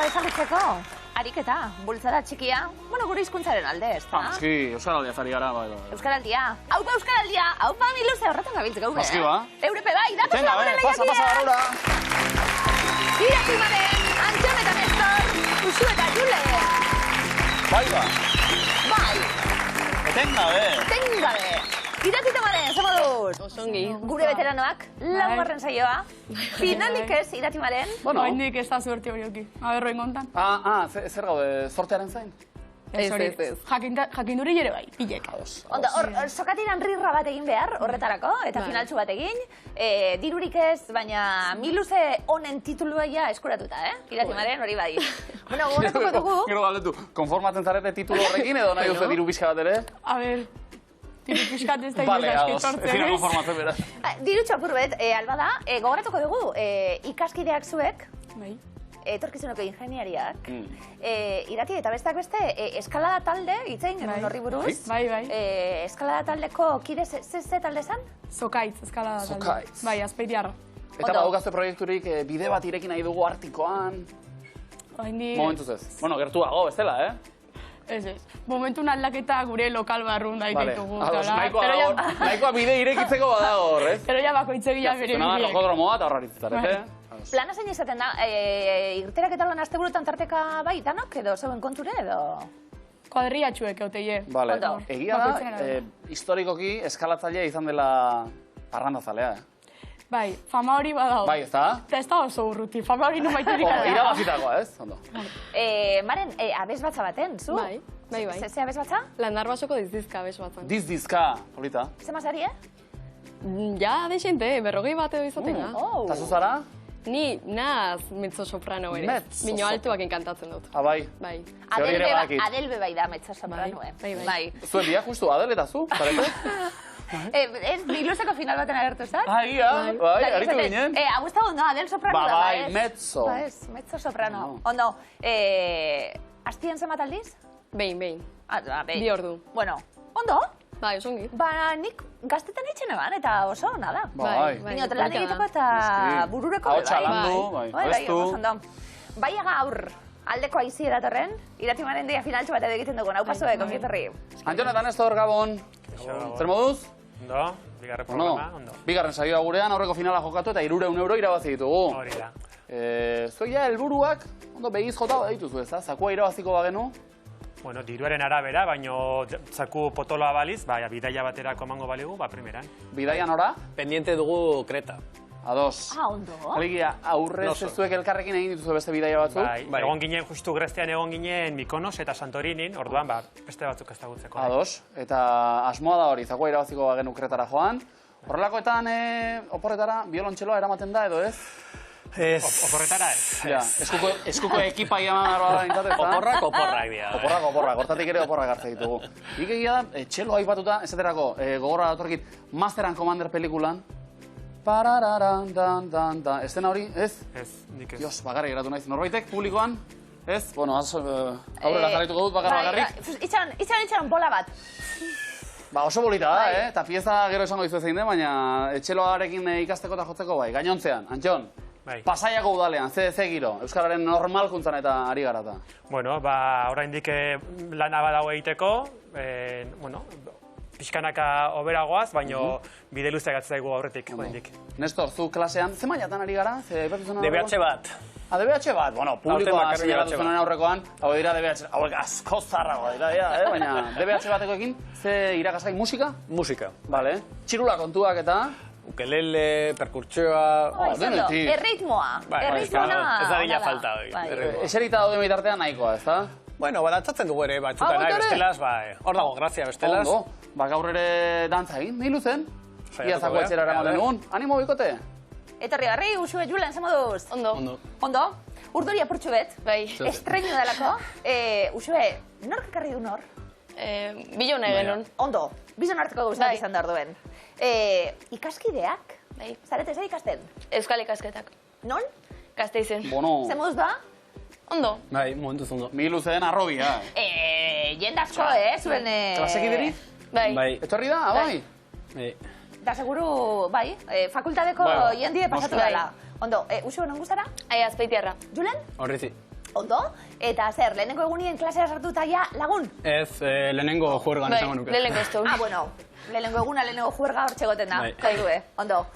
ezagutzeko, ariketa, bultzada txikia, bueno, gure hizkuntzaren alde, ez da? Eski, Euskaraldia zari gara, bai. Euskaraldia, haupa Euskaraldia, haupa miluze horretan gabiltzeko, Eski ba. Eurepe bai, datu Venga, pasa barrura. Iratimaren, Antxon eta Nestor, Usu eta Jule. Bai ba. Bai. Etengabe. Iratimaren, ze moduz? Osongi. Gure veteranoak, laugarren saioa. Finalik ez, Iratimaren. Bueno, hendik ez da suerte horioki. Aberroen kontan. Zer gaude, sortearen zain? Ez. Jakinduri ere bai, pilek. Onda, hor, sokatiran rirra bat egin behar, horretarako, eta finaltxu bat egin. Dirurik ez, baina miluze honen titulua ja eskuratuta, Iratimaren hori bai. Bueno, horretuko dugu. Gero galdetu, konformatzen zarete titulu horrekin edo nahi duzu diru pixka bat ere? A ber, diru pixkat ez da Vale, inozaski ados, sortzen, ez dira konformatzen beraz. Diru txapur bet, albada, gogoratuko dugu, ikaskideak zuek, Bai. etorkizuneko ingeniariak, Irati eta besteak beste, eskalada talde, itzein genuen horri buruz. Bai. Eskalada taldeko kide ze talde zan? Zokaitz, eskalada talde. Zokaitz. Bai, azpeitiarra. Eta badukazte proiekturik bide bat irekin nahi dugu Artikoan. Momentuz ez. Bueno, gertuago, ez dela, Ez. Momentun aldaketa gure lokal barrun daik ditugu. Nahikoa bide irekitzeko badago hor, ez? Pero ja bako itzegia bere Zona bideek. rokodromoa eta horraritzetarete. Plana zein izaten da, irterak eta lan asteburutan tarteka bai, danok edo zeuen konture edo? Kuadriatxuek euteie. Vale, egia da, historikoki eskalatzailea izan dela parrandazalea, Bai, fama hori badao. Bai, ez da? Eta ez da oso urruti, fama hori numaiterik Irabazitakoa, ez? Ondo. Maren, abez batza baten, zu? Bai. Ze abez batza? Landarbasoko dizdizka abez batzan. Dizdizka, polita. Ze mazari, Ja, deixente, 40 bat edo izaten da. Eta zuzara? Ni naz mezzo-soprano ere. Mino altuak enkantatzen dut. Bai. Bai. Adelbe bai da mezzo-soprano, Bai. Zuen dia, justu, Adel eta zu, zarete? Ez, miluzeko final baten agertu zat? Bai, aritu ginen. Aguzta ondo, Adel soprano da, Bai, mezzo. Mezzo-soprano. Ondo, astien zemat aldiz? Behin. Bi ordu. Bueno, ondo? Bai, osongi. Ba, nik gaztetan eitzen eban, eta oso ona da. Bai. Binote lan egiteko eta burureko bai. Ahotsa landu, Bai, oso ondo. Bai gaur, aldeko aizi edatorren, Iratimaren dia finaltxo bat edo egiten dugu, nau pasoek, ongietorri. Antxon eta Nestor, Gabon. Zer moduz? Ondo, bigarren programa, ondo. Bigarren saioa gurean, aurreko finala jokatu eta 300 euro irabazi ditugu. Hori da. Zuek helburuak, ondo begiz jota badituzu, ez da? Zakua irabaziko bagenu? Bueno, diruaren arabera, baino zaku potoloa baliz, bidaia baterako emango baligu, primeran. Bidaian ora? Pendiente dugu Kreta. Ados. Ondo. Alegia, aurrez zuek elkarrekin egin dituzu beste bidaia batzuk? Bai, egon ginen, justu Grestean egon ginen Mikonos eta Santorinin, orduan, beste batzuk ezagutzeko. Ados, eta asmoa da hori, zakua irabaziko bagenu Kretara joan. Horrelakoetan, oporretara, biolontxeloa eramaten da, edo ez? Oporretara ez. Ja, eskuko ekipai eman arba da Oporrak dira. Oporrak, hortatik ere oporrak hartze ditugu. Nik egia da, txelo aipatuta, esaterako, gogorra datorkit, Master and Commander pelikulan, parararan, estena hori, ez? Ez, nik ez. Dios, bakarrik geratu naiz, norbaitek, publikoan, ez? Bueno, aurrera jarraituko dut, bakarrik. Itxaran bola bat. Ba, oso bolita da, eta pieza gero esango dizu zein den, baina txeloarekin ikasteko eta jotzeko bai. Gainontzean, Antxon, Pasaiako udalean, ze giro, Euskararen normalkuntzan eta ari garata. Bueno, oraindik lana badago egiteko, pixkanaka oberagoaz, baino bide luzea gatzea egu aurretik, oraindik. Nestor, zu klasean, ze mailatan ari gara? DBH bat. DBH bat, bueno, publikoa sinalatu zuen aurrekoan, hau dira DBH, hauek asko zarragoa dira, baina DBH batekoekin, ze irakasgai musika? Musika. Bale, txirula kontuak eta... Ukelele, perkurtsioa... Erritmoa. Ez da dira falta hori. Eserita daude mitartean nahikoa, ez da? Bueno, dantzatzen dugu ere, batzutan nahi bestelaz, hor dago, grazia bestelaz. Ondo, gaur ere dantza egin, nahi luzen? Ia zako etxera eramaten dugun, animo bikote? Etorri garri, Usue Julen, ze moduz? Ondo. Ondo? Urdori apurtxu bet, estreño dalako. Usue, nork ekarri du nor? Bilona genuen. Ondo, bizon harteko guztat izan da orduen. Ikaskideak? Zarete ze ikasten? Euskal ikasketak. Non? Gasteizen. Ze moduz da? Ondo. Bai, momentuz ondo. Miluzen arrobia. Jendazko, zuen... Klasekideri? Bai. Etorri da, bai? Da seguru, bai, fakultadeko jendie pasatu dela. Ondo, Usue non guztara? Azpeitiarra. Julen? Horrizi. Ondo? Eta zer, lehenengo egunien klasea sartuta ja lagun? Ez, lehenengo juergan esango nuke. Lehenengo ez du. Bueno, lehenengo eguna, lehenengo juerga hor txegoten da. Kaidue, ondo.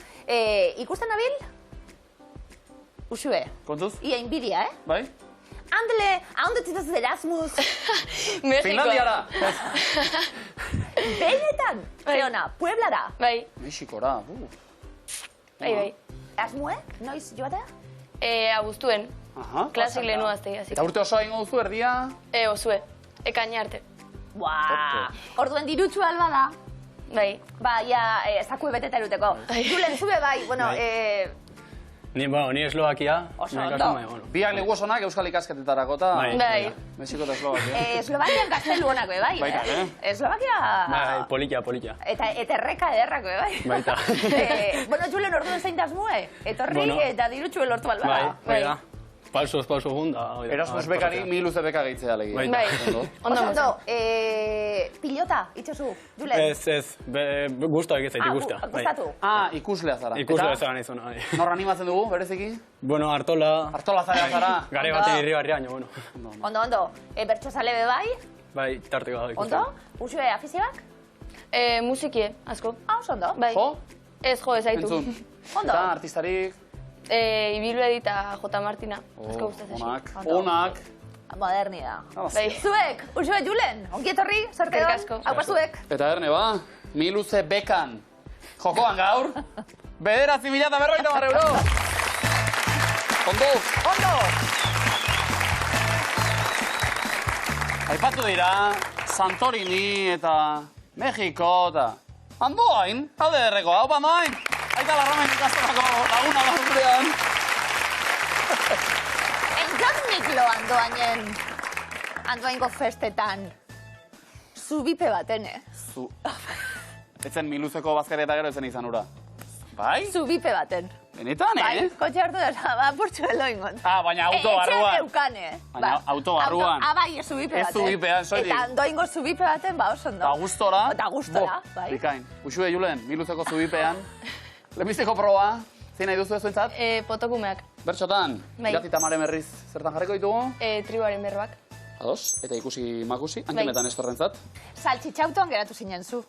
Ikusten nabil? Usue. Kontuz? Ia inbidia, Bai? Andele, ahonde titaz Erasmus. Mexiko. Finlandiara! Benetan, Zeona, Pueblara. Bai, Mexikora, bai. Asmue, noiz joatea? Abuztuen. Aha. Klasik lehenu azte. Eta urte osoa ingo duzu, erdia? Osue. Ekaina arte. Buah, orduen dirutxu alba da. Bai. Ba, ja, zakue beteta eruteko. Julen, zube bai, bueno, Ni Eslovakia. Oso ondo. Biak legu osonak euskal ikasketetarako eta... Bai. Mexiko eta Eslovakia. Eslovakian gaztelu honak be bai, Baita, Eslovakia... Bai, politia. Eta erreka ederrako be bai. Baita. Bueno, Julen, orduen zein dasmue? Etorri eta dirutxu elortu alba da. Bai, da. Pausoz gunda. Erasmus bekari, mi luze beka gehitzea legi. Bai. Ondo, pilota, itxosu, Julen. Ez, guztua egizait, guztua. Gustatu. Ikuslea zara. Ikuslea zara nahi zona. Nor animatzen dugu, bereziki? Bueno, Artola. Artola zarea zara. Gare baten irri barriaino, bueno. Ondo, bertso zale be bai? Bai, tarteko da ikusten. Ondo, usue afizioak? Musikie, asko. Oso ondo. Bai. Jo? Ez jo, ez aitu. Entzun. Ondo. Eta artistarik? Ibilbedi eta J. Martina. Asko gustatzen. Onak. Moderni da. Bai. Zuek, usue Julen, ongi etorri, zorte Eskerrik hon. asko. Haupa zuek. Eta erne ba, mi luze bekan. Jokoan gaur. 9.550 euro. Ondo. Ondo. Aipatu dira, Santorini eta Mexiko eta... Andoain, alde derreko, hau Andoain. Aita larramen ikastorako laguna barrurean. Entzatnik lo andoaingo festetan. Zubipe baten, Etzen mi luzeko bazkari eta gero etzen izan ura. Bai? Zubipe baten. Benetan, Bai, kotxe hartu da, apurtxu edo ingon. Baina auto barruan. Etxean eukane. Baina auto barruan. Bai, zubipe baten. Ez zubipean, soilik. Eta andoaingo zubipe baten, ba, oso ondo. Eta gustora. Eta gustora, bai. Bikain. Usue, Julen, mi luzeko zubipean. Lehenbizteko proba, zein nahi duzu ez zuentzat? Potokumeak. Bertxotan, Bai. irati tamare merriz zertan jarriko ditugu? Tribuaren berroak. Ados, eta ikusi makusi, antxonetan estorrentzat. Saltxitxautoan geratu zinen zu,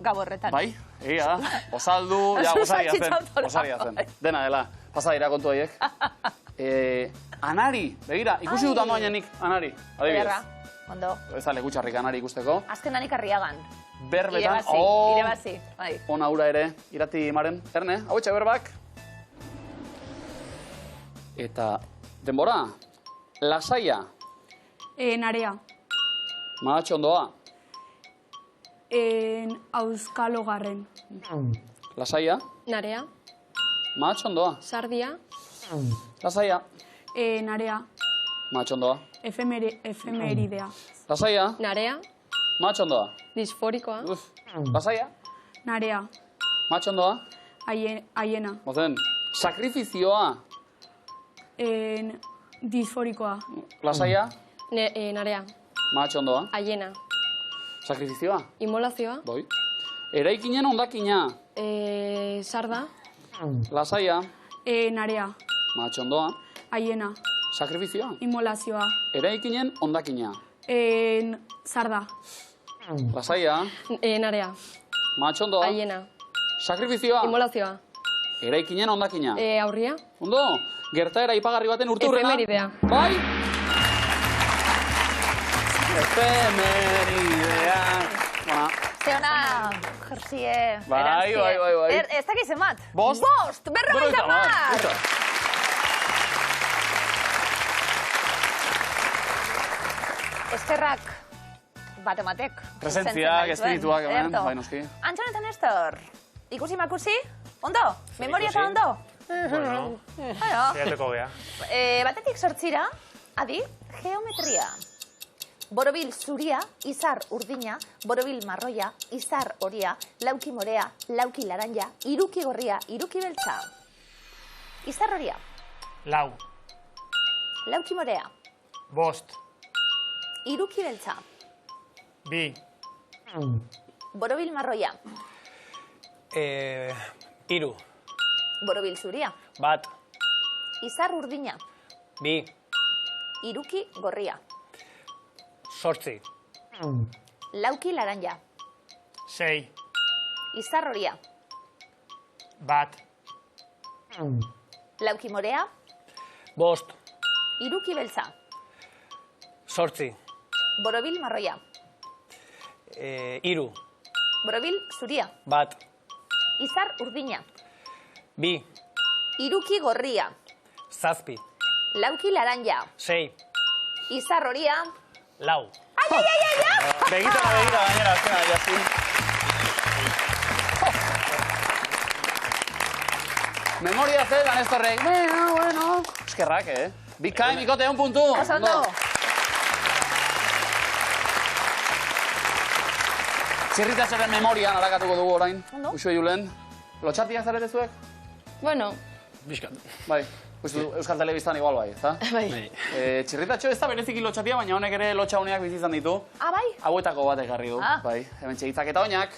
gaborretan. Bai, egia da. Osaldu, ja, osaria zen. Dena dela, pasa dira kontu haiek. Anari, begira, ikusi dut andoainenik, Anari, adibidez. Ederra, ondo. Ez da lekutxarrik Anari ikusteko. Azken anik arriagan. Berbetan, Irebazi, bai. ona ura ere, irati maren. Erne, hau etxe berbak. Eta, denbora, lasaia, Narea. mahatxondoa, Auskalo garren. lasaia, Narea. mahatxondoa, Sardia. lasaia, Narea. mahatxondoa, Efemeridea. lasaia, Narea. mahatxondoa, Disforikoa. lasaia, Narea. mahatxondoa, Aiena. mozen, sakrifizioa, Disforikoa. lasaia, Narea. mahatxondoa, Aiena. sakrifizioa, Inmolazioa. boi, eraikinen ondakina, Sarda. lasaia, Narea. mahatxondoa, Aiena. sakrifizioa, Inmolazioa. eraikinen ondakina, Sarda. lasaia, Narea. mahatxondoa, Aiena. sakrifizioa, Inmolazioa. eraikinen ondakina. Aurria. Ondo, gertaera ipagarri baten urteurrena. Efemeridea. Bai? Efemeridea. Bona, Zeona, jersie, Bai, bai. Ez dakiz emat? Bost? Bost, berrogeita mar! Eskerrak bat ematek. Presentziak, espirituak, hemen, Ederto. bai noski. Antxon eta Nestor, ikusi makusi? Ondo? Memoria eta ondo? Bueno, Bueno, saiatuko gea. batetik sortzira, adi, geometria. Borobil zuria, izar urdina, borobil marroia, izar horia, lauki morea, lauki laranja, iruki gorria, iruki beltza. Izar horia, Lau, lauki morea, bost, iruki beltza, bi, borobil marroia, Iru. borobil zuria, Bat. izar urdina, Bi. Iruki gorria. 8. Lauki laranja. 6. Izar horia. 1. Lauki morea. 5. Iruki beltza. 8. Borobil marroia. 3. Borobil zuria. 1. Izar urdina. 2. Iruki gorria. 7. Lauki laranja. 6. Izar horia. 4. Begita, gainera, azkena, jazti. Memoria ze, Nestorrek. Bueno. Eskerrak, Bikain, ikote, 1 puntu. Oso ondo. Txirritatxoren memorian harakatuko dugu orain. Ondo. Uxue Julen. Lotxatiak zarete zuek? Bueno, Bizkat. Bai. Euskal Telebistan igual bai, ezta? bai. Txirritatxo ez da bereziki lotxatia, baina honek ere lotxa honeak bizi izan ditu. Ah, bai? Hauetako bat ekarri du, Ah. bai. Hemen txegitzak eta oinak.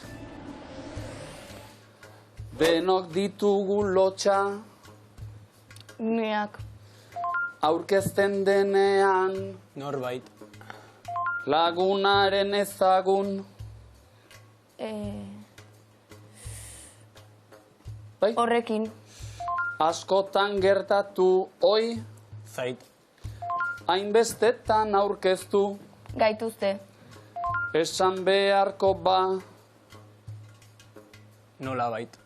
Denok ditugu lotxa, Neak. aurkezten denean, Norbait. lagunaren ezagun. Bai? Horrekin. Askotan gertatu, oi, Zait. hainbestetan aurkeztu, Gaituzte. esan beharko ba, Nola bait.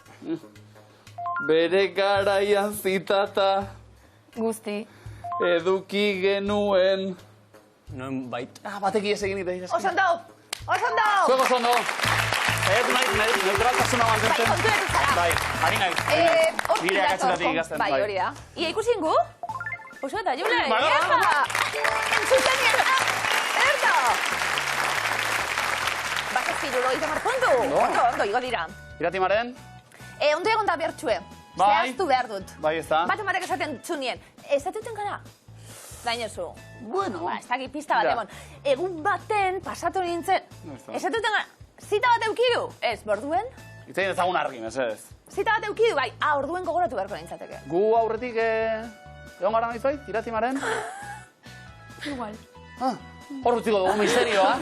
bere garaian zitata, Guzti. eduki genuen. Non bait. Bateki ez egin ite. Oso ondo. Oso ondo. Zueko zondo. Ez nahi, neutraltasuna Bai, mantentzen. konturatu zara. Bai, ari nahi. Hor Nire akatzetatik ikasten. Bai, hori da. Ia ikusin gu? Oso eta, Julen. Bai, bai, Entzuten nien. Erdo. Bakazki duro, ikamar puntu. Ondo, igo dira. Iratimaren? Ondo egon da bertxue. Bai. Zehaztu behar dut. Bai, ez da. Bat emarek esaten txunien. Ez datuten gara? Dainozu. Bueno. Ba, ez dakit pista bat Ja. egon. Egun baten pasatu nintzen. Ez datuten gara? Zita bat eukidu? Ez, borduen? Itzein ezagun argi, mesedez. Zita bat eukidu, bai. Orduen gogoratu beharko nintzateke. Gu aurretik egon gara naizbait, Iratimaren? Igual. Hor utziko dugu misterioa.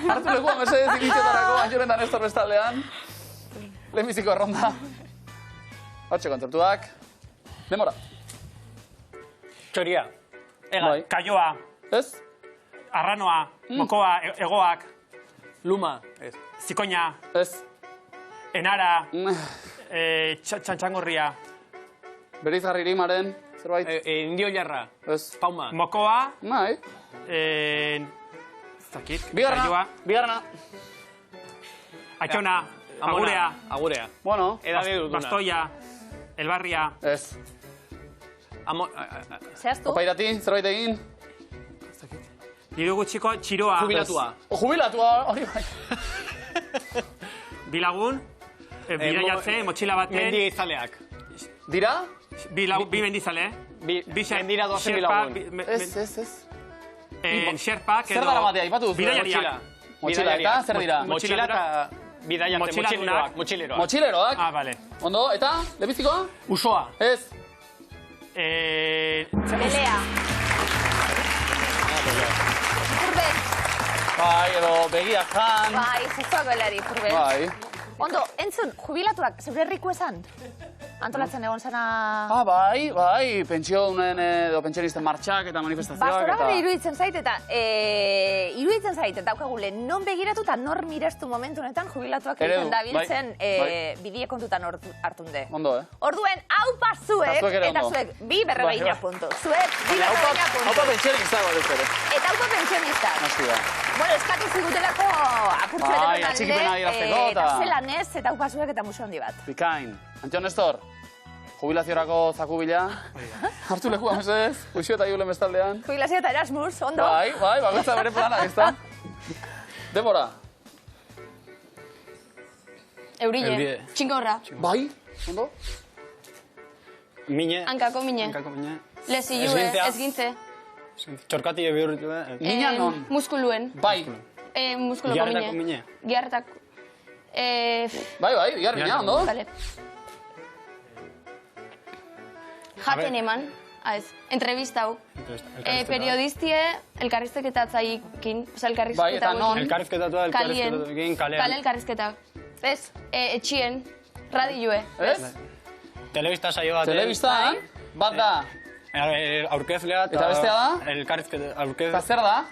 Hartu lekua mesedez ikitxetarako, Antxoren da Nestor bestaldean. Lehenbiziko erronda. Hortxe kontzertuak. Demora. Txoria. Bai. Kaioa, Ez? arranoa, mokoa, egoak, Luma. Ez. zikoina, Ez. enara, txantxangorria, Berizgarri Irimaren, zerbait? Indio jarra. Ez. Pauma. mokoa, Nahi. ez dakit, Bigarna. kaioa, Bigarna. atxona, Amona. agurea, Agurea. Bueno. Edabe duduna. bastoia, elbarria, Ez. Zehaztu? Opa Irati, zerbait egin? diru gutxiko txiroa, Jubilatua. Jubilatua, hori bai. bilagun, bidaiatze, motxila baten, Mendi izaleak. Dira? bi mendizale, Mendira doazen bilagun. Ez. xerpak Zer dara batea, ipatu duzu? bidaiariak. Motxila eta, zer dira? Motxila eta bidaiate, Motxiladunak. motxileroak. Motxileroak. Ah, vale. Ondo, eta? Lebizikoa? Usoa. Ez. Belea. Purben. Bai, edo begiak jan. Bai, zezuak belari, purben. Bai. Ondo, entzun, jubilatuak, zeure herriko esan? Antolatzen egon zena... Bai, pentsiodunen edo pentsionisten martxak eta manifestazioak Bastora eta... iruditzen zait eta daukagule non begiratu eta nor mirestu momentu honetan jubilatuak Eredu, egiten dabiltzen bai. bidie kontutan hartunde. Ondo, Orduen, hau pazuek, Eta zuek ere eta ondo. zuek, bi berregeina Bai. puntu. Zuek, bi berregeina puntu. Haupa pentsionista bat ez ere. Eta auto pensionistak. Aski da. Bueno, eskatu zigutelako apurtzu Bai, betetan atxikipena adierazteko eta eta- zelan ez, eta hau pazuek eta museo handi bat. Bikain. Antxon Nestor, jubilaziorako zakubila. Hartu lekua mesedez, Uxio eta Julen bestaldean. Jubilazio eta Erasmus, ondo? Bai, bakoitza bere planak, ez da? Debora. Eurille. Txingorra. Bai, ondo? Mine. Hankako mine. Hankako mine. Lezilue, Esgintzea. ezgintze. Txorkati bihurritu. Mina non? Muskuluen. Bai. Muskuloko Giarretako mine. mine. Giarretako. Bai, bigar mina, ondo? Vale. Jaten eman. ez, entrevista hau. Periodistie elkarrizketatzaikin, oza, Bai, eta non? Elkarrizketatua, elkarrizketatua, kalean. Kale elkarrizketa. Ez, etxien, radioe. Ez? Telebista saio bat. Telebistan? Bat da? Aurkezlea Eta bestea da? Elkarrizketa, Eta aurkezlea. zer da?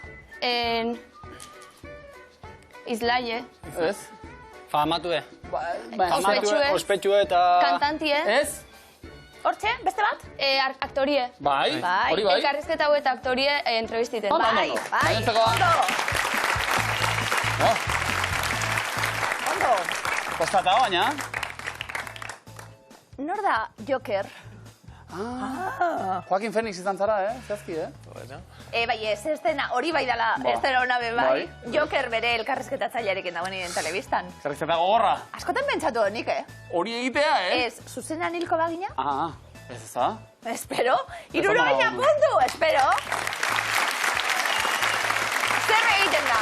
Izlaie. Ez? Famatue. Ospetsue. Ospetsue eta... Kantantie. Ez? Hortxe, beste bat? Aktorie. Bai, hori bai. Elkarrizketa hau eta aktorie entrevistiten. Bai, bai. Ondo. Ondo. Kostata baina. Nor da Joker? Joaquin Phoenix izan zara, zehazki, Bai, ez dena, hori bai dela, ez dena hona be bai. Joker bere elkarrizketatzailearekin dagoen nien telebistan. Elkarrizketa gogorra. Askotan pentsatu nik, Hori egitea, Ez, zuzenean hilko bagina? Ez da? Espero. 70 puntu, espero. Zer egiten da?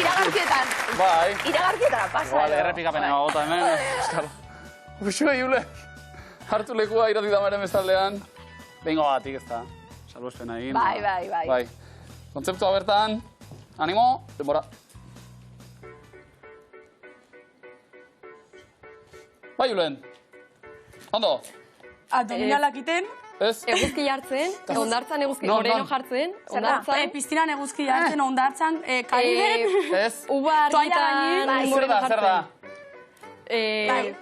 Iragarkietan. Bai. Iragarkietara pasa. Vale, errepikapena gota hemen. Euskal. Uxue, Iule. Hartu lekua irati damaren bestaldean. Bengo batik, ez da. Salbuespena egin. Bai. Kontzeptua bertan. Animo, denbora. Bai, Iulen. Ondo. Abdominalak iten. Ez? Eguzki jartzen, ondartzan eguzki, moreno jartzen, ondartzan. Piztinan eguzki jartzen, ondartzan, kariben. Ez? Uba argitan, moreno Zer da? Bai.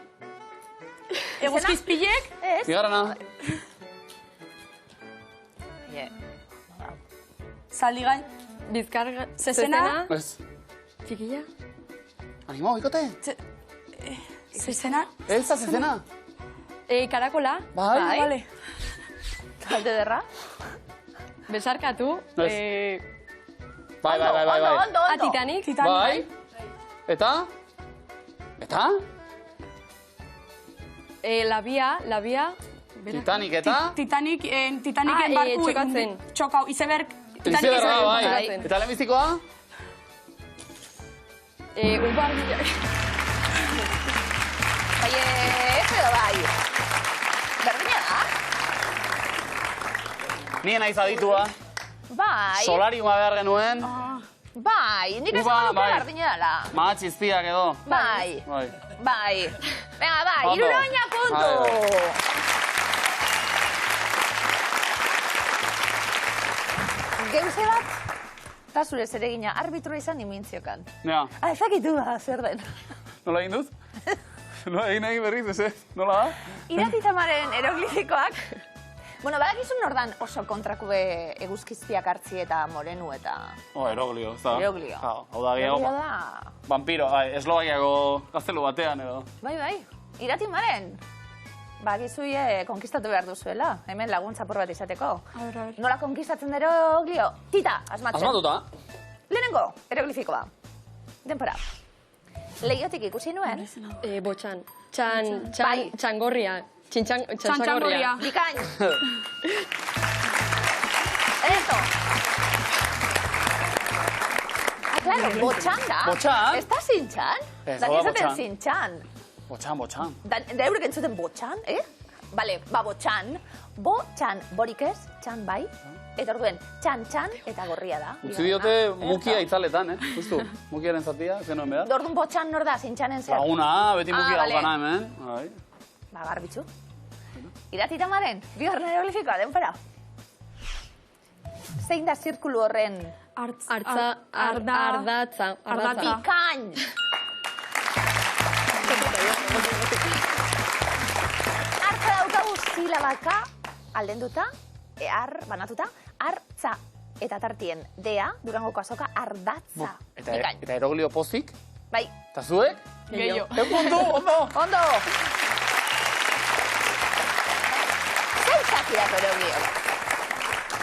Eguzkizpilek. Bigarrena. Zaldigai. Bizkarga. Zezena. Ez. Txikilla. Animo, bikote. Zezena. Ez da zezena. Karakola. Bai. Vale. Talde derra. Besarkatu. Bai. Ondo. Titanic. Bai. Eta? Labia. Titanic eta? Titaniken barku. Txokatzen. Txokau, izeberg. Izeberga, bai. Titanic. Eta lehenbizikoa? Uba Bai, ez edo bai. Berdina da? Nien naiz aditua. Bai. Solariuma behar genuen. Bai, nik esan Uba, nuke bai. berdina dela. Mahatxiztiak edo. Bai. Venga, bai, Ondo. 70 puntu. Geuze bat, eta zure zeregina arbitroa izan dimintziokan. Ja. Ezakitu da, zer den. Nola egin dut? Nola egin berriz, ez? Nola da? Irati tamaren eroglifikoak. Bueno, badakizun nordan oso kontrakube eguzkiztiak hartzi eta morenu eta... Eroglio, ez da? Eroglio. Hau da gehiago. Eroglio da. Vampiro, Eslovakiako gaztelu batean edo. Bai. Irati maren. Bakizuie konkistatu behar duzuela. Hemen laguntza por bat izateko. A ver. Nola konkistatzen da eroglio? Tita, asmatzen. Asmatuta? Lehenengo, eroglifikoa. Denpora. Lehiotik ikusi nuen. Botxan. Bai. Txangorria. Txangorria. Bikain. Eso. Claro, botxan da. Botxan? Ez da zintxan? Ez, Da hau da nizaten botxan. zintxan. Botxan. Da eurek entzuten botxan, Bale, botxan. Botxan, borik ez, txan bai. Eta orduen, txan eta gorria da. Utzi diote mukia itzaletan, Justu, mukiaren zatia, ez genuen behar. Ordun botxan nor da, zintxanen zer? Laguna, beti mukia vale. daukana hemen. Bai. Garbitzu. Irati tamaren, bigarren eroglifikoa, denpora. Zein da zirkulu horren? Ardatza. Bikain! Artza daukagu silabaka, aldenduta, banatuta, artza. Eta tartien, dea, Durangoko azoka, ardatza. Bikain. Eta eroglio pozik? Bai. Eta zuek? Gehiago. Puntu, ondo! Ondo! Zaitzakiak eroglio.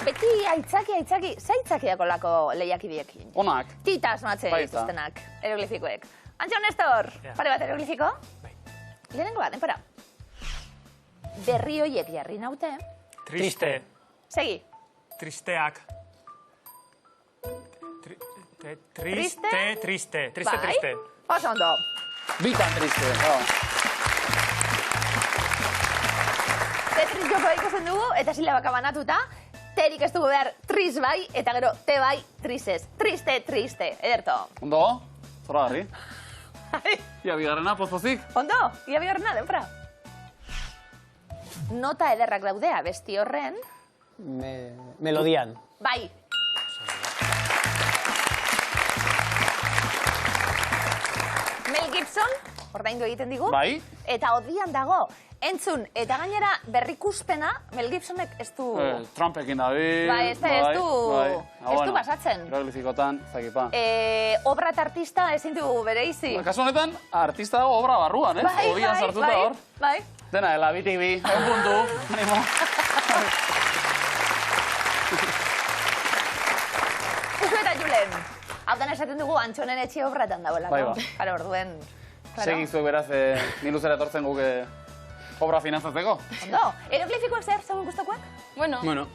Beti aitzaki, zaitzakiak olako lehiakidiekin. Onak. Tita asmatzen Bai, eta. dituztenak, eroglifikoek. Antxon Nestor, pare bat eroglifiko? Bai. Lehenengo bat, denpora. Berri hoiek jarri naute. Triste. Segi. Tristeak. Triste. Bai? Oso ondo. Bitan triste, Betris jokoa ikusten dugu, eta silabaka banatuta, terik ez dugu behar tris bai, eta gero te bai trisez. Triste, triste, ederto. Ondo, zora garri. Ia bigarrena, pozpozik. Ondo, ia bigarrena, denfra. Nota ederrak daudea, besti horren. Melodian. Bai. Mel Gibson, ordaindu egiten digu. Bai. Eta odian dago. Entzun, eta gainera berrikuspena, Mel Gibsonek ez du... Trumpekin dabil. Bai, ez du basatzen. Hieroglifikotan, zakipa. Obra eta artista ezin dugu bere izi. Kasu honetan, artista dago obra barruan, ez? Obian sartuta hor. Bai. Dena, dela, bitik bi, egun puntu. Animo. Usu eta Julen. Hau dan esaten dugu Antxonen etxe obratan dagoelako. Bai ba. Karo, orduen. Segizuek beraz, niluzera etortzen guk obra finanzatzeko. Ondo, eroglifikoak zer, zegoen gustakoak? Bueno. Bueno,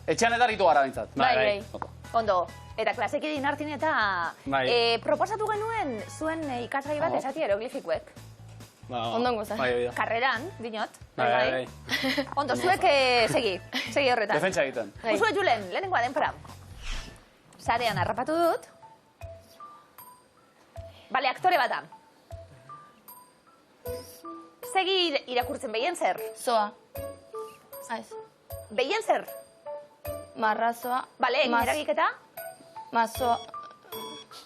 etxean edaritu gara bintzat. Bai. Ondo, eta klaseki din hartin eta proposatu genuen zuen ikasgai bat esati eroglifikoek. Ondongo, za. Karreran, dinot. Bai. Ondo, zuek segi horretan. Defentsa egiten. Usue Julen, lehenengoa denpora. Sarean harrapatu dut. Bale, aktore bata. Segi irakurtzen behien zer? Zoa. Aiz. Behien zer? Marrazoa. Bale, egin eragiketa? Mazoa.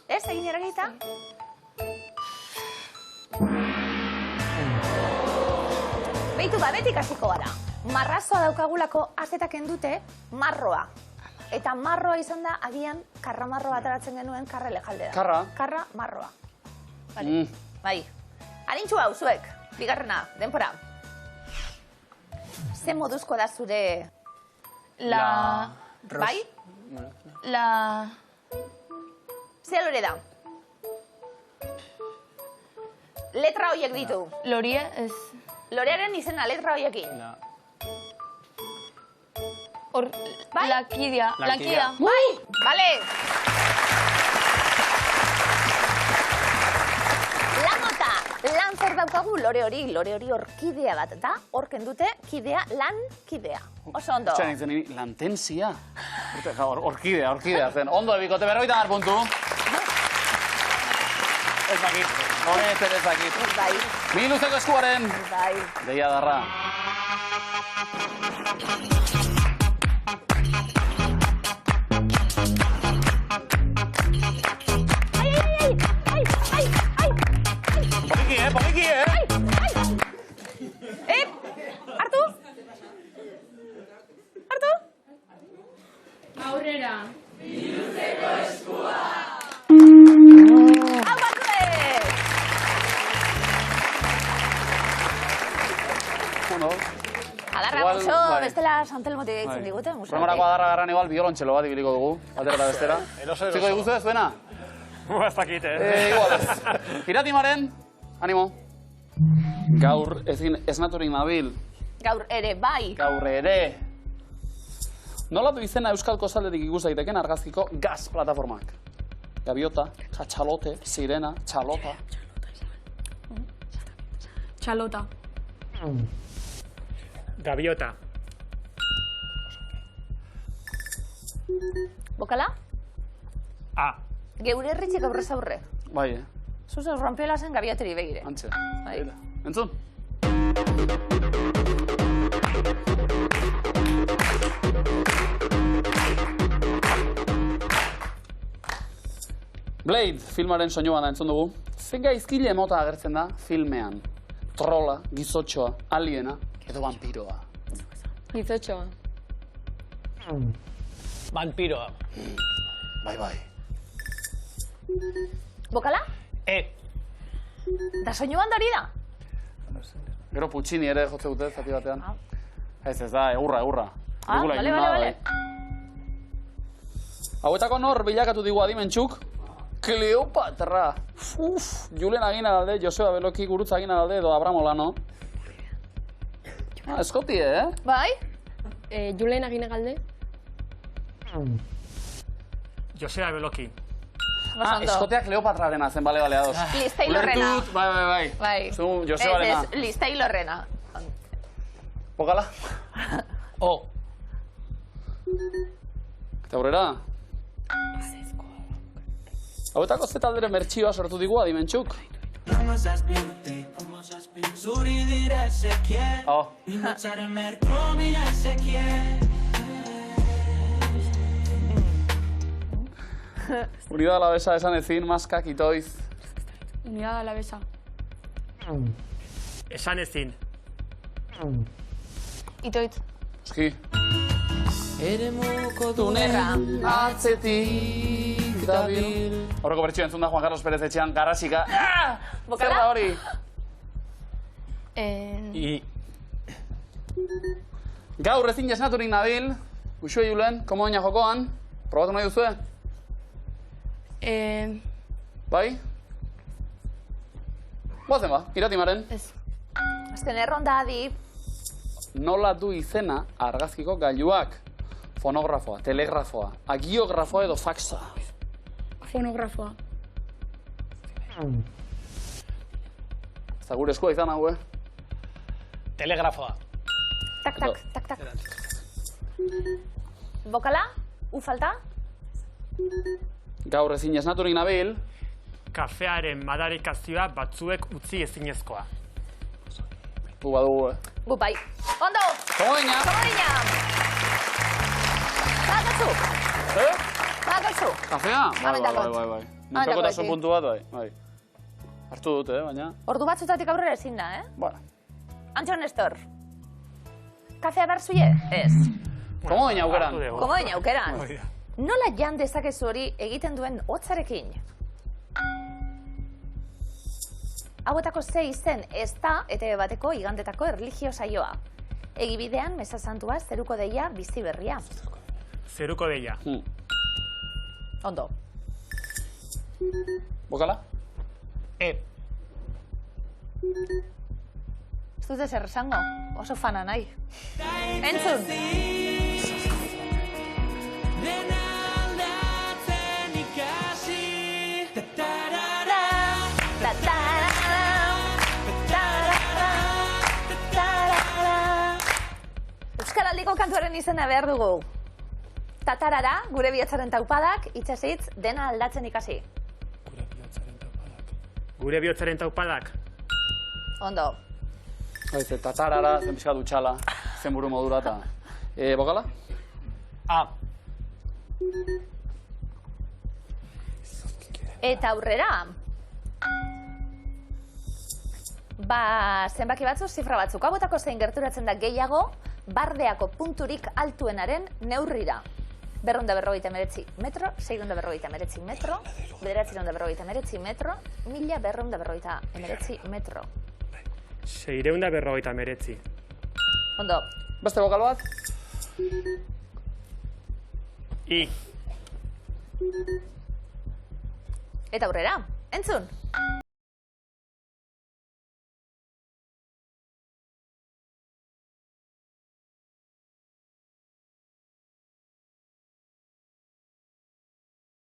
Ez, egin eragiketa? Beitu ba, betik hasiko gara. Marrazoa daukagulako azetaken dute marroa. Eta marroa izan da, agian, karra marroa ataratzen genuen karrele jalde da. Karra? Karra marroa. Bale, bai. Arintxu hau, zuek, bigarrena, denpora. Ze moduzko da zure... Bai? Ze alore da? Letra horiek ditu. Lorie, ez... Lorearen izena, letra horiekin. Bai? Lakidia. Bai! Bale! Lan zer daukagu lore hori orkidea bat da, orken dute kidea, lan kidea. Oso ondo. Txan izan nini, lantensia. Orkidea zen. Ondo ebikote, 50 puntu. Ez dakit, honetzen ez dakit. Bai. Miluzeko eskuaren. Bai. Deia darra. Pomiki, Hartu? Aurrera. Miluzeko eskua. Hau batue! Adarra muso, bestela Santelmotik egiten digute, muso. Programarako adarra garran igual, biolontxelo bat ibiliko dugu, batera eta bestera. Ziko diguzu ez, zuena? Ez dakit, Igual ez. Iratimaren, animo. Gaur ez naturik nabil. Gaur ere, bai. Gaur ere. Nola du izena Euskalko zaldetik ikus daiteken argazkiko gaz plataformak? Gaviota, txalote, sirena, txalota. Txalota. Gaviota. Bokala? A. Geure herritxik aurrez aurre. Bai, Zuzez rompiola zen gabiateri begire. Antxe. Bai. Entzun? Blade filmaren soinuan da entzun dugu. Zen gaizkile mota agertzen da filmean. Trola, gizotxoa, aliena edo vampiroa. Gizotxoa. Vampiroa. Bai. Bokala? Da soinuan da hori da? Gero Puccini ere jotze dute, zati batean. Ez da, egurra. Bale. Hauetako nor bilakatu digu adimentxuk? Kleopatra. Julen Agina dalde, Joseba Beloki Gurutza Agina dalde, edo Abraham Olano. Eskoti, Bai? Julen Agina galde? Joseba Beloki. Eskotea Kleopatrarena zen, bale, ados. Listeilorrena. Bai. Bai. Zu, Josebarena. Ez, Listeilorrena. Bokala. O. Eta aurrera. Hauetako ze talderen bertsioa sortu digu adimentxuk. Unidad Alavesa esan ezin, maskak, itoiz. Unidad Alavesa. Esan ezin. Itoitz. Eski. Eremuko dunen atzetik dabil. Horreko bertxio entzun da Juan Carlos Pérez etxean garrasika. Zer da hori? Gaur ezin jesnaturik nabil. Uxue Julen, komo doina jokoan. Probatu nahi duzue? Bai? Boazen ba, iratimaren. Ez. Azken erronda adi. Nola du izena argazkiko gailuak? Fonografoa, telegrafoa, agiografoa edo faxa. Fonografoa. Ez da gure eskua izan hau, Telegrafoa. Tak, tak, tak, tak. Bokala? Falta? Gaur ezin esnaturik nabil. Kafearen madarikazioa batzuek utzi ezinezkoa. Gu badugu, Gu bai. Ondo! Komoina! Komoina! Badakatzu! Badakatzu! Kafea? Gabendakot. Bai. Nintzakotasun puntu bat, bai. Hartu dut, baina... Ordu batzutatik aurrera ezin da, Bueno. Antxon Nestor. Kafea behar zuie? Ez. Komoina aukeran. Komoina aukeran. Nola jan dezakezu hori egiten duen hotzarekin? Hauetako ze izen ez da ETV bateko igandetako erlijio saioa. Egibidean, meza santua, zeruko deia, bizi berria. Zeruko deia. Ondo. Bokala? Ez dute zer esango, oso fana nahi. Entzun! Euskaraldiko kantuaren izena behar dugu. Tatarara, gure bihotzaren taupadak, itxasitz, dena aldatzen ikasi. Gure bihotzaren taupadak. Ondo. Haize, tatarara, zen pixka dutxala, zen buru modura eta... Bokala? A. Eta aurrera. Zenbaki batzu, zifra batzuk. Hauetako zein gerturatzen da gehiago, bardeako punturik altuenaren neurrira. 259 metro, 659 metro, 959 metro, 1259 metro. 659. Ondo. Beste bokal bat? I. Eta aurrera, entzun!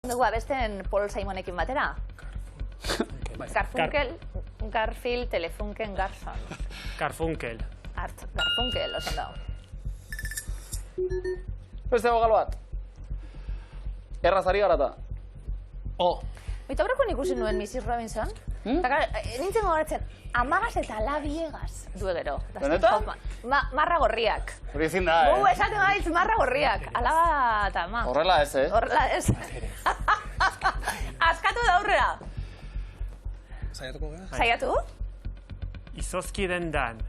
Dugu abesten Paul Simonekin batera. Garfunkel, Garfield, Telefunken, Garson. Garfunkel. Garfunkel, osan dago. Beste bokal bat? Errazari garata. O. Eta horrekon ikusi nuen Mrs. Robinson. Nintzen gogoratzen, amagaz eta labiegaz du gero. Benetan? Marra gorriak. Hori ezin da, Gu, esaten gaitz marra gorriak. Alaba eta ama. Horrela ez, Horrela ez. Askatu da aurrera. Saiatuko gara? Saiatu? Izozki dendan.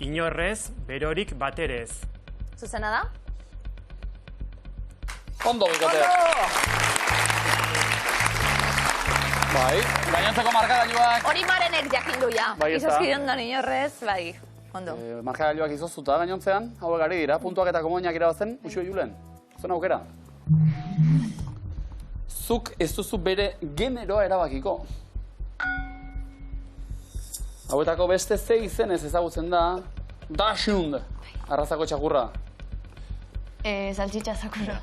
Inorrez, berorik baterez. Zuzena da? Ondo bikote. Bai, gainontzeko markagailuak. Hori marenek jakindu ja. Bai, ez da. Izozki dendan inorrez, bai. Ondo. Markagailuak izoztuta gainontzean, hauek gari dira, puntuak eta komoinak irabazten, Uxue Julen. Zuen aukera. Zuk ez duzu bere generoa erabakiko. Hauetako beste ze izenez ezagutzen da, Dashund, arrazako txakurra. Saltxitxa zakurra.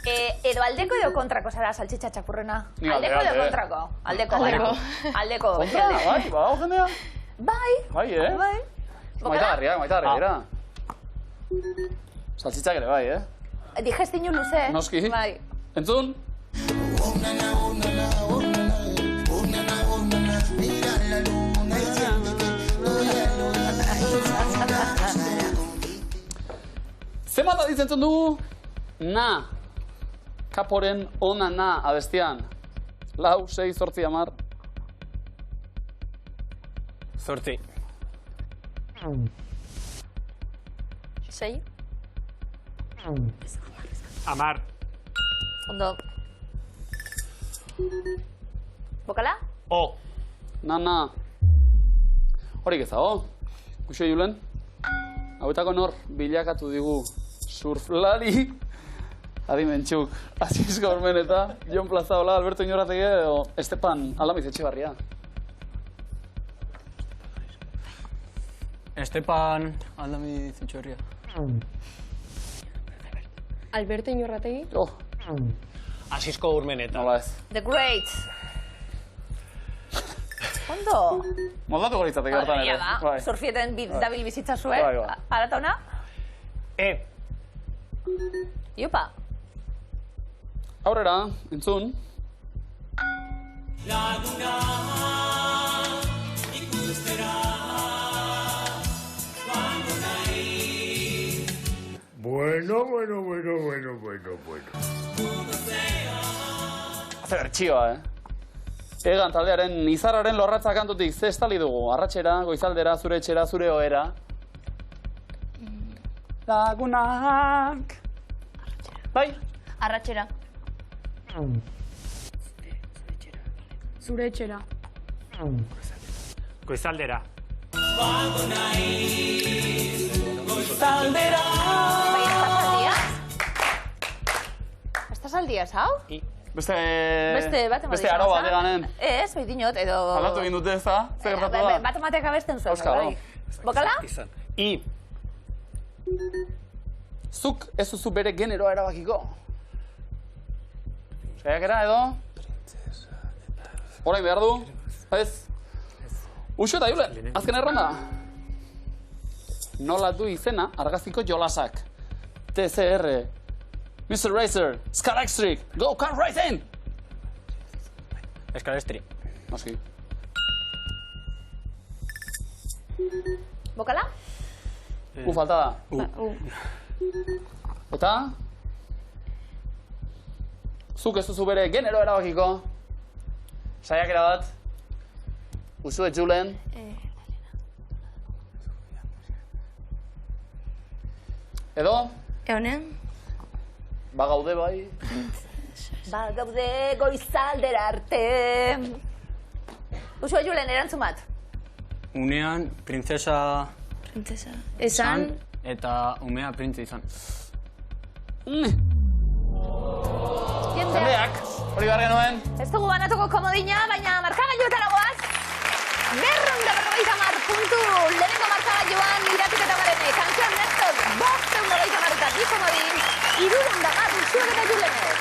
Edo aldeko edo kontrako zara saltxitxa txakurrena? Ni alde, Aldeko edo alde. kontrako? Aldeko. Aldeko. Aldeko. Kontra, bai, badago jendea? Bai. Bai, eh? Bai. Maitagarriak dira. Saltzitzak ere bai, eh? Digestinu luze. Noski. Bai. Entzun? Zenbat adiz entzun dugu? Na. Kaporen ona na abestian. 4, 6, 8, 10. 8. 6. 10. Ondo. Bokala? O. Na. Horik ezago. Uxo Julen? Hauetako nor bilakatu digu surflari adimentxuk. Azizko Ormeneta, Jon Plazaola, Alberto Iñorrategi edo Estepan Aldamiz Etxebarria. Estepan Aldamiz Etxebarria. Alberto Iñorrategi. Oh, Azizko Urmeneta. nola ez. The Great. Ondo. Moldatu goritzateke hortan ere. Egia da, surfieten dabil bizitza zuen. Bai. Arata ona? E. Iopa. Aurrera, entzun. Bueno. Haze bertxioa, Egan taldearen izarraren lorratza kantutik ze estali dugu. Arratxera, goizaldera, zure etxera, zure ohera. Lagunak. Bai? Arratxera. Zure etxera. Goizaldera. Bai, estás al día? Estás al día, hau? Beste Beste aro bat eganen. Ez, bai dinot, edo... Aldatu egin dute ez da? Zer gertatu da? Bat ematek abesten zuen, Euskal, bai. Bokala? I. Zuk ez duzu bere generoa erabakiko. Saiakera edo? Orain behar du? Ez? Uxo eta Julen, azken erronda. Nola du izena argazkiko jolasak. TCR, Mr. Racer, Skalextric, Go Car Racing! Eskalestri. Noski. Bokala? Falta da. Eta? Zuk ez duzu bere genero erabakiko. Saiakera bat. Usue Julen. Edo? Eonen? Bagaude bai. Bagaude goizaldera arte. Usue Julen, erantzun bat. Unean, printzesa Printzesa. Esan? eta umea printze izan. Jendeak, hori behar genuen. Ez dugu banatuko komodina, baina markagailuetara goaz. 250 puntu lehenengo markagailuan iratiketa barene. Kantxoan nestot, 250 eta bi komodin. 200 Usuek eta Julenek.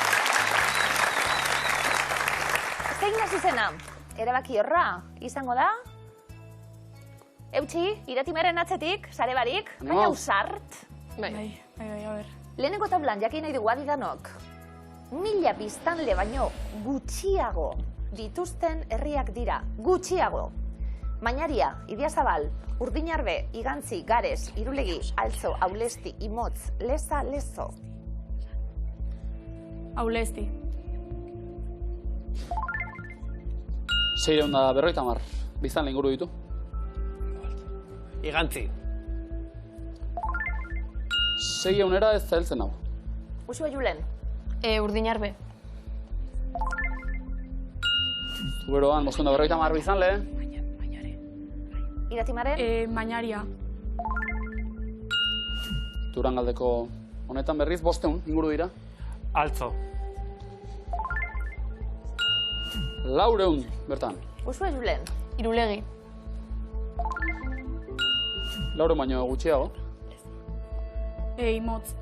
Zein nazi zena? Erabaki horra, izango da? Eutxi, iratimeren atzetik, sare barik, baina usart. Bai. A ber. Lehenengo tablan jakin nahi dugu adidanok. 1000 biztanle baino gutxiago dituzten herriak dira. Gutxiago. Mañaria, Idiazabal, Urdinarbe, Igantzi, Gares, Irulegi, Altzo, Aulesti, Imotz, Leza, Lezo. Aulesti. 650 biztanle inguru ditu. Igantzi. 600 ez zailtzen hau. Usue Julen. Urdinarbe. Zuberoan, 550 biztanle. Iratimaren? Mañaria. Durangaldeko honetan berriz 500 inguru dira. Altzo. 400 bertan. Usue Julen. Irulegi. 400 baino gutxiago. Imotz.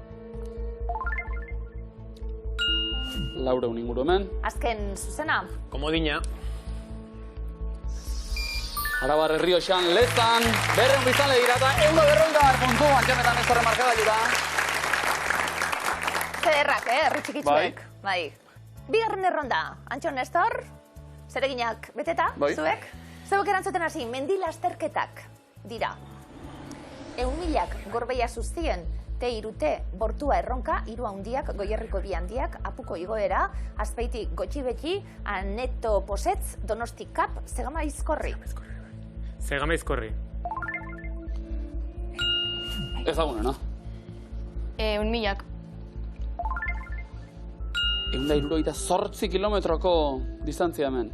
400 inguru hemen. Azken zuzena. Komodina. Arabar Errioxan, Lezan, berreun biztanle dira eta 150 puntu, Antxonetan Nestorren markagailuta. Zederrak, herri txikitzuek. Bai. Bigarren erronda, Antxon Nestor, zereginak beteta, zuek. Zeuek erantzuten hasi, mendi lasterketak dira. 100.000 gorbeia zuztien, T3 bortua erronka, 3 handiak, Goierriko 2 handiak, Apuko igoera, Azpeitik Gotxibeki, Aneto Posetz, Donosti Kap, Zegama Izkorri. Zegama Izkorri. Ezagunena. 1.000. 178 kilometroko distantzia hemen.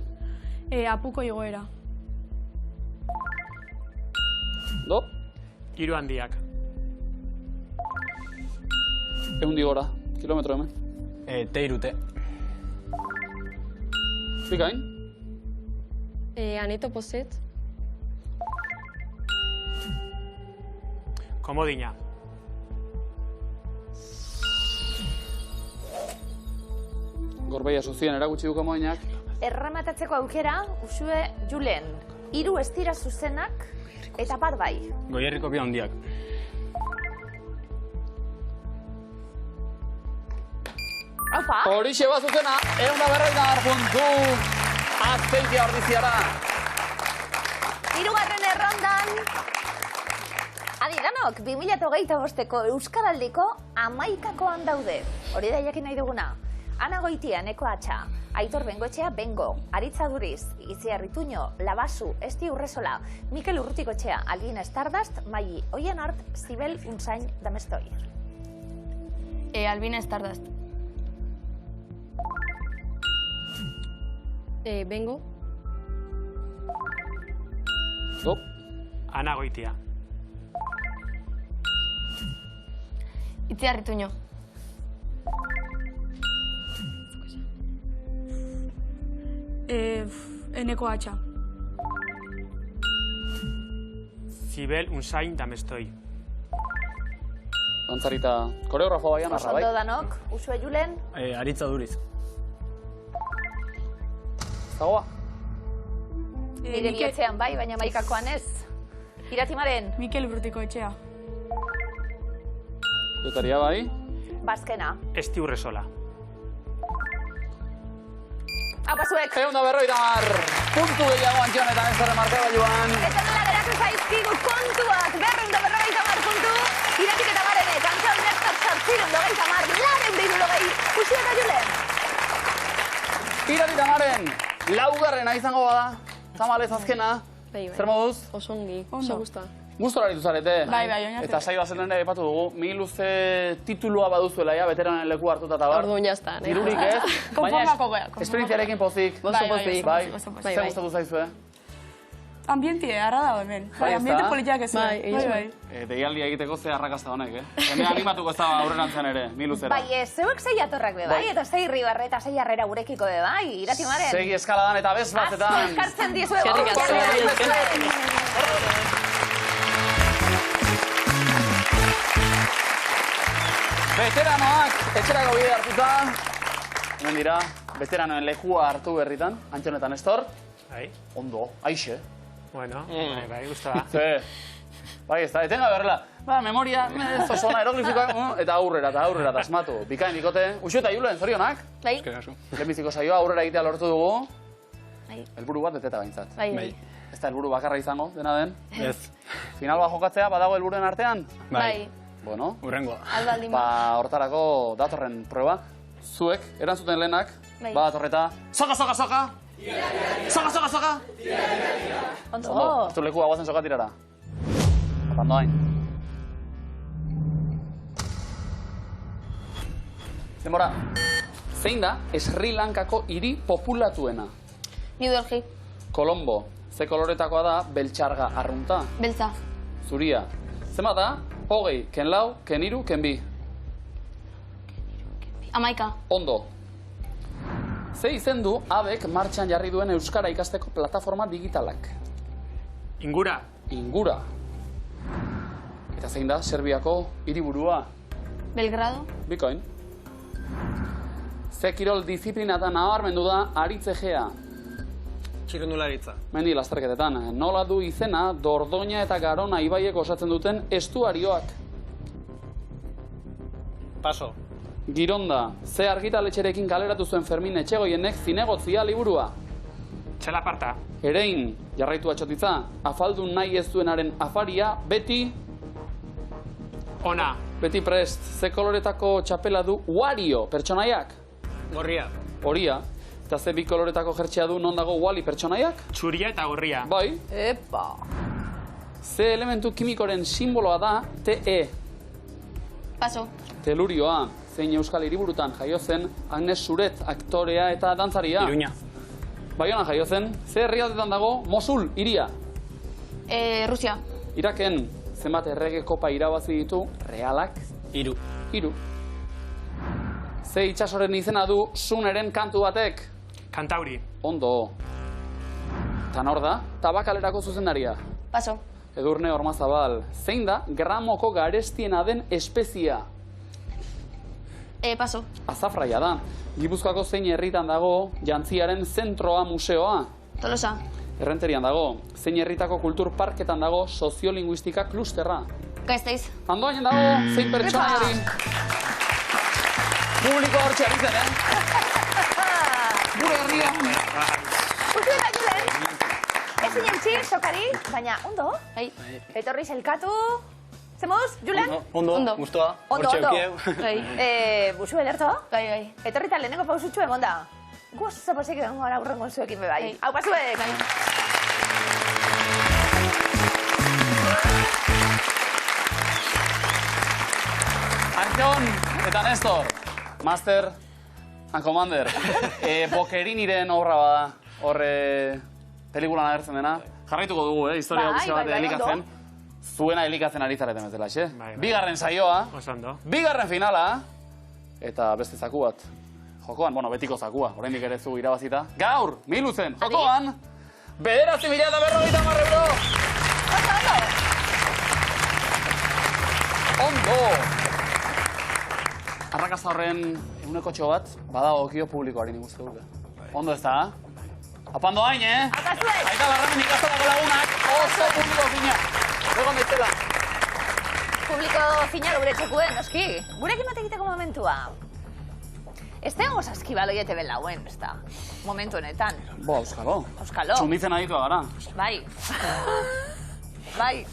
Apuko igoera. Do? 3 handiak. 100 gora, kilometro hemen. T3. Bikain? Aneto Posetz. Komodina. Gorbeia zuzien erakutsi du komodinak. Erramatatzeko aukera, Usue Julen. 3 ez dira zuzenak eta bat bai. Goierriko 2 handiak. Aupa! Horixe bat zuzena, 150 puntu. Azpeitia ordiziara. 3. errondan. Adi danok, 2025ko Euskaraldiko 11koan daude. Hori da jakin nahi duguna. Ana Goitia, Neko Atxa, Aitor Bengoetxea, Bengo, Aritza Duriz, Itziar Rituño, Labasu, Esti Urresola, Mikel Urrutikotxea, Algina Stardust, Mai Oienart, Zibel Unzain Damestoi. Albina Stardust. Bengo. Do? Ana Goitia. Itziar Rituño. Eneko Atxa. Zibel Unzain Damestoi. Dantzarita koreografo baian arra, bai? Oso ondo danok, Usue Julen. Aritza Duriz. Zagoa? Nire bietzean bai, baina maikakoan ez. Iratimaren. Mikel Urrutikotxea. Jotaria bai? Bazkena. Esti Urresola. Apa zuek! 150 puntu gehiago Antxonetan Nestorren markagailuan. Eta nola geratu zaizkigu kontuak, 250 puntu. Iratik eta Marenek, Antxon Nestor 750, 470, Usue eta Julen. Iratik eta Maren, laugarrena izango bada. Tamalez azkena. Zer moduz? Oso ongi, oso gusta. Gustora aritu zarete. Bai, oinate. Eta saio azelen ere epatu dugu, Miluze titulua baduzuela, ja, beteranen leku hartuta eta bar. Orduan jazta. Dirurik ez. Konformako gea. Esperientziarekin pozik. Oso pozik. Bai, oso pozik. zer gustatu zaizue? Ambientie, arra dago hemen. Bai, Ambiente ezta? politiak ez. Bai, Deialdia egiteko ze arrakasta honek, Hemen animatuko ez da aurrerantzean ere, Miluzera. Bai, zeuek zei atorrak be bai, eta zei ribarre eta zei harrera gurekiko be bai, Iratimaren. Segi eskaladan eta bez batetan. Asko eskartzen dizue. Eskerrik asko. Veteranoak, etxerako bide hartuta. Hemen dira, veteranoen lekua hartu berritan, Antxonetan Nestor. Bai. Ondo, aixe. Bueno, bai, gusta da. Ze, bai, ez da, etenga berrela. Ba, memoria, ez oso ona, eroglifikoak, eta aurrera, eta asmatu. Bikain bikote. Usue eta Julen, zorionak. Bai. Lehenbiziko saioa aurrera egitea lortu dugu. Bai. Helburu bat beteta baintzat. Bai. Ez da helburu bakarra izango, dena den. Ez. Final bat jokatzea, badago helburuen artean? Bai. Bueno, Urrengoa. Albaldin ba, hortarako datorren proba. Zuek, erantzuten lehenak, Bai. badatorreta, soka, soka, soka! Soka, soka, soka! Ondo. Ondo, hartu lekua guazen sokatirara. Apando hain. Zenbora, zein da Sri Lankako hiri populatuena? New Delhi. Colombo, ze koloretakoa da beltxarga arrunta? Beltza. Zuria. Zenbat da? Hogei, ken lau, ken iru, ken bi. Amaika. Ondo. Ze izen du abek martxan jarri duen euskara ikasteko plataforma digitalak? Ingura. Ingura. Eta zein da Serbiako hiriburua? Belgrado. Bikoin. Ze kirol disiplinatan nabarmendu da Aritz Egea? Txirrindularitza. Mendi lasterketetan, nola du izena Dordoina eta Garona ibaiek osatzen duten estuarioak? Paso. Gironda, ze argitaletxerekin kaleratu zuen Fermin Etxegoienek Zinegotzia liburua? Txalaparta. Erein, jarraitu atxotitza, afaldun nahi ez duenaren afaria, beti... Ona. Beti prest, ze koloretako txapela du Wario pertsonaiak? Gorria. Horia. Eta ze bi koloretako jertxea du non dago Wally pertsonaiak? Txuria eta gorria. Bai. Epa! Ze elementu kimikoren simboloa da TE? Paso. Telurioa. Zein euskal hiriburutan jaio zen Agnes Suret aktorea eta dantzaria? Iruña. Baionan jaio zen, ze herrialdetan dago Mosul hiria? Rusia. Iraken, zenbat errege kopa irabazi ditu Realak? 3. 3. Ze itxasoren izena du Suneren kantu batek? Kantauri. Ondo. Eta nor da? Tabakalerako zuzendaria. Paso. Edurne Ormazabal, zein da gramoko garestiena den espezia? Paso. Azafraia da. Gipuzkoako zein herritan dago Jantziaren zentroa museoa? Tolosa. Errenterian dago. Zein herritako kultur parketan dago soziolinguistika klusterra? Gasteiz. Andoainen dago, zein pertsonaiari? Publikoa hortxe ari zen, Gure herria. Uste eta Julen, ez zinentzi, sokari, baina ondo, Bai. etorri zelkatu. Zemuz, Julen? Ondo. Gustoa. Ondo, Hortxe ondo. eukieu. Bai. Busu ederto? Bai. Etorri eta lehenengo pausutxu emonda. Gu oso zaposek egon gara urrengo zuekin bebai. Hau pasuek! Antion eta Nestor, Master and Commander. Bokeriniren obra bada, horre pelikulan agertzen dena. Jarraituko dugu, historia guzti bat elikatzen. Zuena elikatzen ari zareten ez dela, xe? Bigarren saioa, Oso ondo. bigarren finala, eta beste zaku bat. Jokoan, bueno, betiko zakua, oraindik ere zu irabazita. Gaur, Miluzen, jokoan, 9.950 euro! Ondo! Arrakasta horren egunekotxo bat, badagokio publikoari nik uste dute. Ondo ez da? Apando hain, Apatuek! Aita Barramin ikastolako lagunak, oso publiko fina. Egon daitela. Publiko fina gure txekuen, noski. Gurekin bat egiteko momentua. Ez da hongo saskibalo jete belauen, ez da? Momentu honetan. Bo, auskalo. Auskalo. Txunditzen aditua gara. Bai. Bai.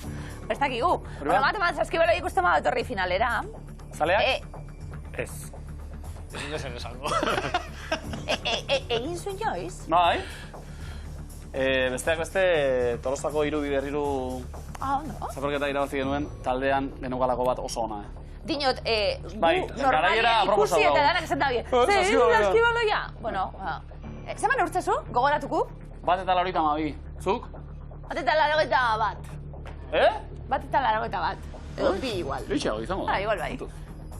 Ez dakigu. Bueno, bat saskibalo ikusten bat etorri finalera. Zaleak? Ez. Ez dut esan esango. Egin zuen joiz? Bai. Besteak beste, Tolostako 3 berriru Ondo. zaporketa irabazi genuen, taldean genugalako bat oso ona. Dinot, Bai, garaiera aproposa ikusi eta dago. danak esan da bien. Saskibaloia. Saskibaloia. Bueno, zeman urtzezu, gogoratuku? 1,92. Zuk? Bat eta 81. Bat eta 81. Edo bi igual. Lixago izango. Bai, igual bai.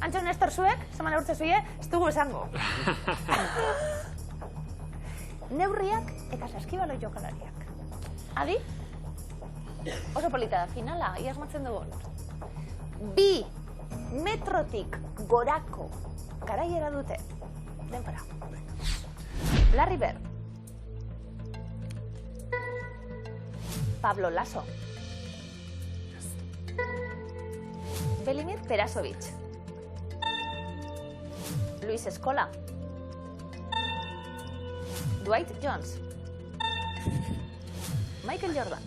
Antxon Nestor zuek, zeman urtzezuie, ez dugu esango. Neurriak eta saskibalo jokalariak. Adi? Oso polita da, finala, ia asmatzen dugu. 2 metrotik gorako garaiera dute. Denpora. Larry Bird. Pablo Lasso. Velimir Perasovic. Luis Escola. Dwight Jones. Michael Jordan.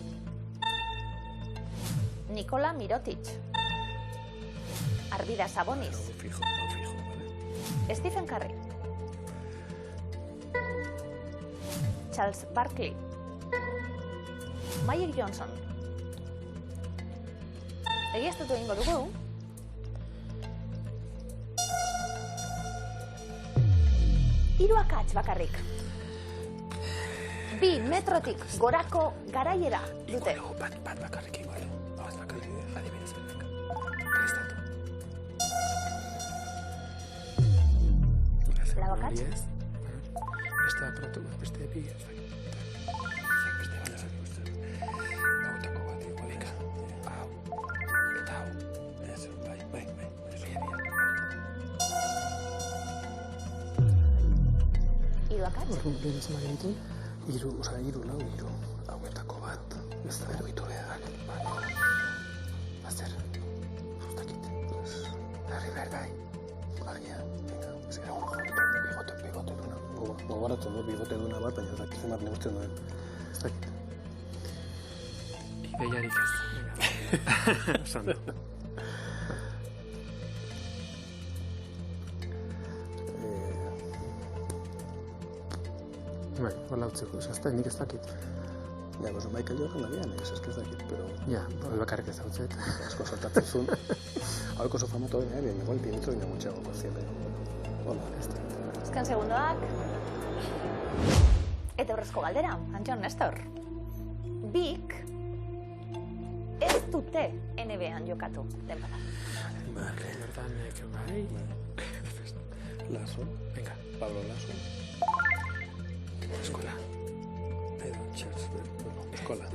Nikola Mirotic. Arvidas Sabonis. Stephen Curry. Charles Barkley. Magic Johnson. Egiaztatu egingo dugu. Hiru akats bakarrik. 2 metrotik gorako garaiera dute. Bat bakarrik igual. Bat bakarrik, adibidez berak. Lau akats? Beste bat protu, beste bi, ez dakit. Beste bat ez dakit. Bautako bat igualika. Hau. Eta hau. Ez, bai. Hiru akats? hiru. Hauetako bat. Ez da berbitu behar. Bazer. Zustakit. Herri berdai. Baina, ez gara bigote duna. Gogaratzen dut bigote duna bat, baina ez dakit zemat neurtzen duen. Ez dakit. Ideiarik ez. Esan du. Bai, hola utzeko, nik ez dakit. Ja, gozo, Michael Jordan da bian, ez dakit, pero... Ja, hori bakarrik ez dautzet, asko saltatzen zuen. Haueko oso famatu hori nahi, igual pinitzo dina gutxeago koziele. Hola, ez da. Azken segundoak. Eta horrezko galdera, Antxon Nestor. Bik ez dute NBA-an jokatu, denbora. Vale. Jordanek, bai. Lasso. Venga. Pablo Lasso. Eskola. Edo, txers. Eskola.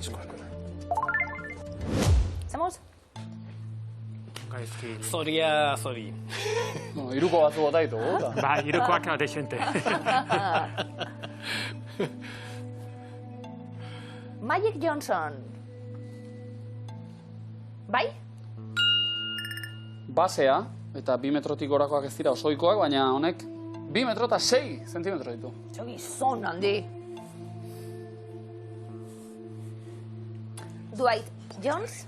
Zamos? Gaizki. Zori. No, iruko batzu bota ditugu, eta. Ba, irukoak desente. Magic Johnson. Bai? Basea, eta 2 metrotik gorakoak ez dira osoikoak, baina honek 2 metro eta 6 zentimetro ditu. Txogi, zon handi. Dwight Jones?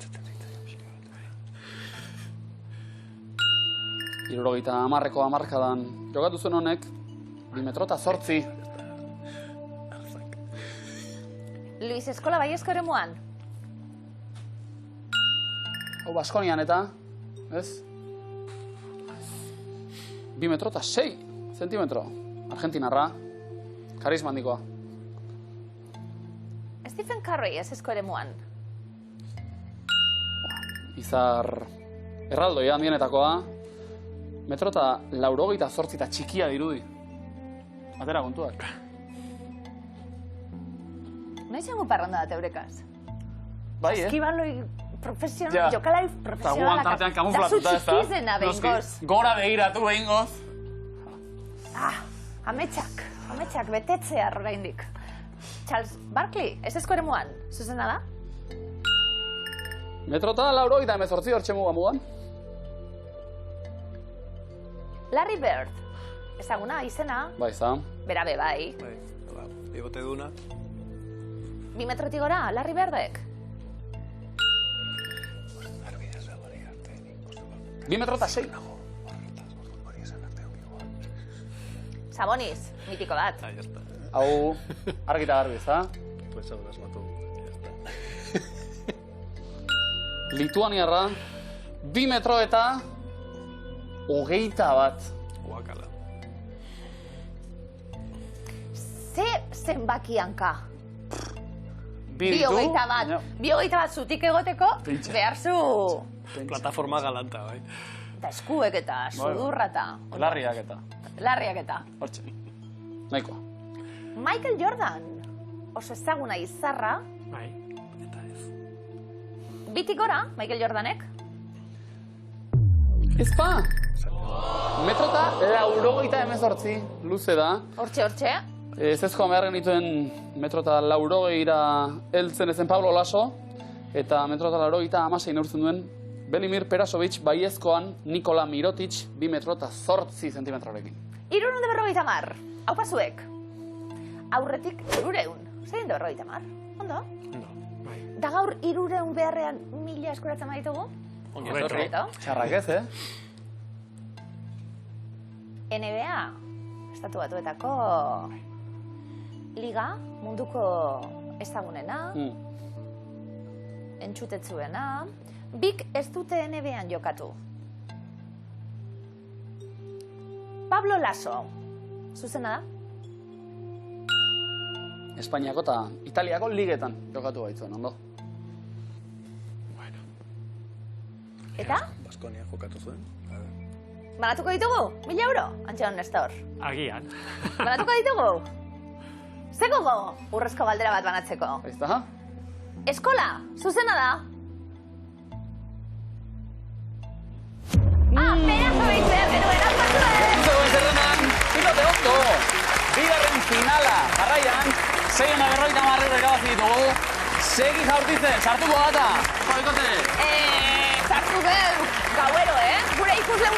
70ko hamarkadan jokatu zuen honek 2 metro eta 8. Luis Eskola Baiezko eremuan? Hau Baskonian eta, ez? 2 metro eta 6 zentimetro. Argentinarra, karisma handikoa. Stephen Curry esesko eremuan? Izar erraldoia handienetakoa, metro eta 88 eta txikia dirudi. Atera kontuak. Noiz jango parranda da teurekaz? Bai, Eskibaloi profesional, jokalari profesionalak. Eta guan tartean kamuflatuta ez da. Da zu txikizena behingoz. Gora begiratu behingoz. Ametsak betetzea oraindik. Charles Barkley, esesko eremuan, zuzena da? Metro eta 88 hortxe mugan. Larry Bird, ezaguna izena, Bai, za. berabe bai. Bai, bigote duna. 2 metrotik gora, Larry Birdek. 2 metro eta 6. Sabonis, mitiko bat. Ya está. Hau, argita garbi, za? Pues ahora es mato. Ya está. Lituaniarra, 2 metro eta 21. Guakala. Ze zenbakianka? 2 1 zutik egoteko, Pentsa. behar zu. Plataforma galanta, bai. Eta eskuek eta sudurra eta... Larriak eta. Larriak eta. Hortxe. Nahikoa. Michael Jordan, oso ezaguna izarra, Bai. Eta ez. bitik gora, Michael Jordanek. Ezpa! Metro eta 88 luze da. Hortxe. Ez ezkoa behar genituen metro eta 80 heltzen ezen Pablo Lasso, eta metro eta 86 neurtzen duen Belimir Perasovic baiezkoan Nikola Mirotic 2 metro eta 8 zentimetrorekin. 350, hau pasuek. Aurretik 300, zein da 50? Ondo? Ondo, bai. Da gaur 300 beharrean 1000 eskuratzen baditugu? Ongi etorri. Txarrak ez, NBA, Estatu Batuetako liga, munduko ezagunena, entzutetzuena, bik ez dute NBA-an jokatu. Pablo Lasso, zuzena da? Espainiako eta Italiako ligetan jokatu baitzuen, ondo? Eta? Baskonia jokatu zuen. Banatuko ditugu? 1000 euro, Antxon Nestor. Agian. Banatuko ditugu? Ze gogo urrezko galdera bat banatzeko? Aizta? Eskola, zuzena da? Perasovic behar genuen, aspatu Zegoen zerrenan, pilote ondo! Bigarren finala, jarraian, €650 irabazi ditugu. Segi jaurtitzen, sartuko gata. Joikote. Sartu geu, gauero, Gure ikusle